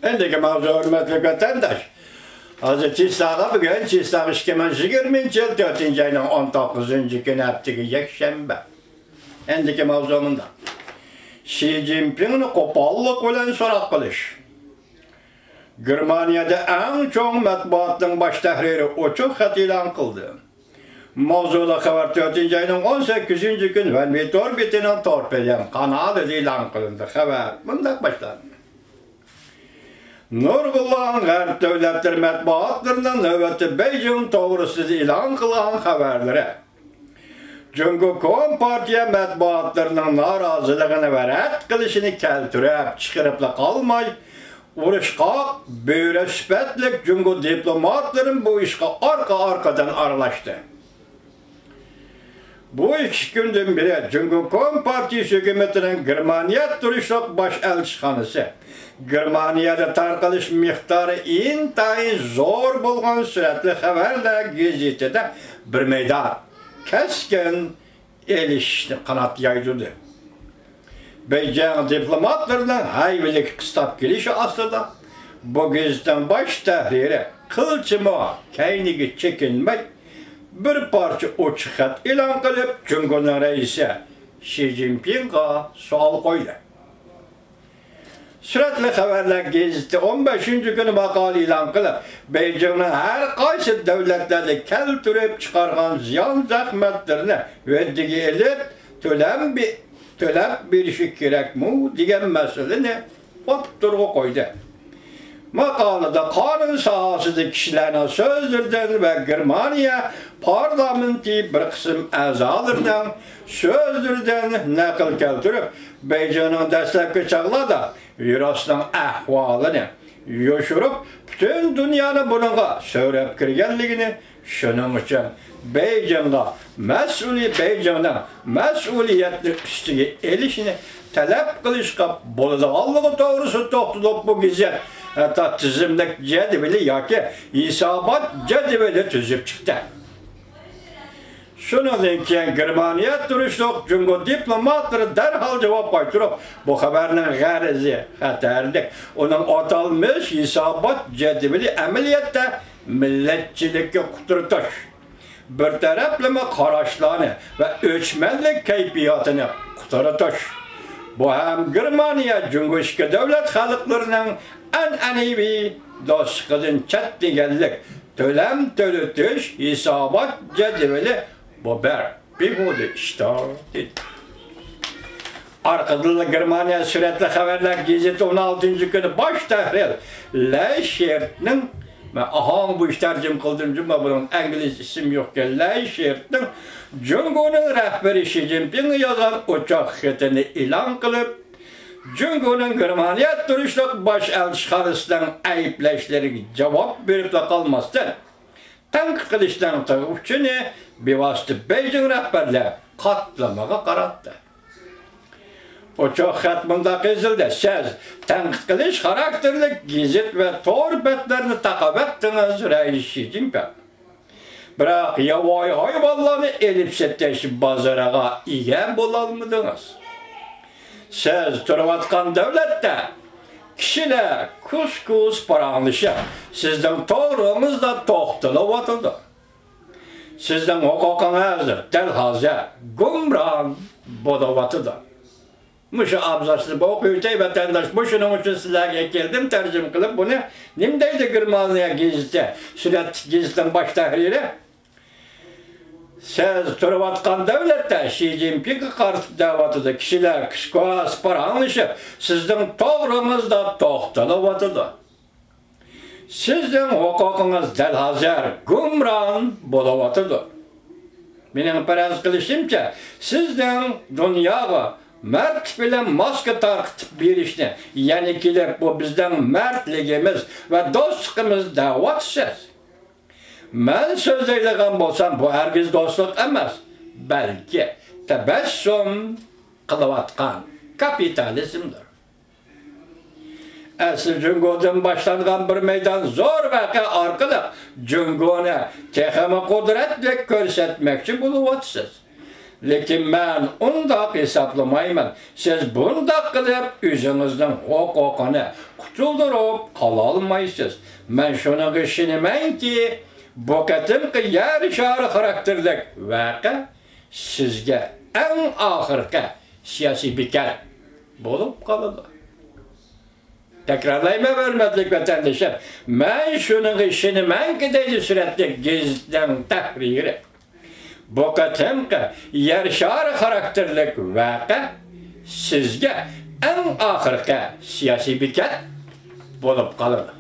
Endiki mavzu hürmetli vatandaş. Hazreti İsa'ga bugün İsa 2020 yıl 4. ayının 19. günü heptiki yekşembe. Endiki mavzumunda. Xi Jinping'ni qo'pollik bilan so'roq qilish. Germaniyada eng cho'ng matbuotning bosh tahriri ochiq xat e'lon qildi. Mavzuda xabar 4. ayının 18. gün ve Meteor bitining torpeden kanalida e'lon qilindi. Xabar bunday boshlandi. Nurgullan G'arb davlatlar matbuotlarining navbatda Beijing to'g'risida e'lon qilgan xabarlari Jungo Kompartiya matbuotlarining noroziligini va rad qilishini keltirib chiqarib qolmay, urushqoq, bo'ra sifatlik Jungo diplomatlari bu ishga orqa-orqadan aralashdi. Bu 2 günden beri Jungo Kompartiyasi hukumatining Germaniya turishliq bosh elchixonasi Germaniyada tarqalish miqdori intayin zo'r bo'lgan suratli xabarlar gazetida bir maydon keskin elishni qanot yaydirdi. Beijing diplomatlarining hayvalik qistab kelishi ostida bu gazetning bosh tahriri qilchimo kayniga chekinmay bir parça ochiq xat e'lon qilib, Jungoning raisi Xi Jinpingga savol qo'ydi. Suratli xabarlar gazeti 15. kuni maqola e'lon qilib, Beijingning har qaysi davlatlarda keltirib chiqargan ziyon zahmatlarini veddiga elib, to'lab berishi kerakmi degan masalani o'ttirg'a qo'ydi. Maqolada qonun sohasida kishilarning so'zlaridan va Germaniya parlamenti bir qism a'zolarining so'zlaridan naql keltirib, Beijingning dastlabki chog'larda virusning ahvolini yoshirib, butun dunyoni bunga so'rab kirganligini, shuning uchun Beijingning mas'uliyatni ustiga elishini talab qilishga bo'ladiganligi to'g'risida to'xtalib bu gazet hatta tizimlik jadvali yoki hisobot jadvali tuzib chiqdi. Shundan keyin Germaniya turishliq Jungo diplomatlari darhol javob qaytarib, bu xabarning g'arizi xatarlik. Uning atalmış hisobot jadvali amaliyotda millatchilikka quturtish, bir taraflama qarashlarni va o'chmanlik kayfiyatini quturtish. Bu ham Germaniya Jungo ishki davlat xalqlarining an'anaviy do'stligidan chat deganlik, to'lam to'latish hisobot jadvali bu bir işte. Arkada Germaniya suratli xabarlar gazeti 16. günü bosh tahrir Leischert'ning ve ahang bu tercüm qildim cuma bunun İngiliz isim yo'qkan Leischert'ning Jungoning rahbari Xi Jinping yozgan ochiq xatini e'lon qilib, Jungoning Germaniya turishliq bosh elchixonasining ayblashlariga javob berib qolmasdan tanqid qilishdan uchini bevosita Beijing rahbarlari qatlamaga qaratdi. Ochiq xat bunda yozildi. Siz tanqid qilish xarakterli gazet va to'r betlarni taqib etdingiz, rais Xi Jinping. Biroq yovvoyi hayvonlarni elib setish bozoriga ega bo'lolmadingiz. Siz turayotgan davlatda kishilar kus-kus paranglashib, sizning to'g'ringizda to'xtalib Sizning huquqingiz dal hozir gumron bo'lib Muşu abzasını bu okuyutay vatandaş bu şunun için sizlerge geldim tercüm kılıp bunu nimdeydi Germaniya gezisi sürat gezisten baş tahriri siz turvatkan devlette Xi Jinping'e karşı davatıda kişiler kışkos paranlaşıp sizden toğrunuzda toxtalıvatıda sizden hukukunuz del hazır gumran buluvatıda benim paraz kılışımca sizden dünyaya mert bilen maske takıp berişni, yani kelip bu bizden mertligimiz ve dostluğumuz davatsız. Ben sözleydiğim bolsam bu herkes dostluk emas, belki tebessüm kılıvatkan kapitalizmdir. Asıl Jungo'dan başlangan bir meydan zor vaka arkalık Jungo'nu texama kudretlik görsetmekçi buluvatsız. Lekin ben undaq hesaplamayman. Siz bundaq qilib özünüzün hukukunu qutuldurup qala almaysınız. Men şunu düşünümen ki bu qatımqı yer şarı karakterlik vaqa sizge en ahirki siyasi bikat bolup qaladı. Tekrarlayma hürmetlik vatandaşlar. Men şunu düşünümen ki deydi sürekli gizden tahriri. Bu qatımqı yer şarı karakterlik vaqa sizge en ahirki siyasi bikat bolup qaladı.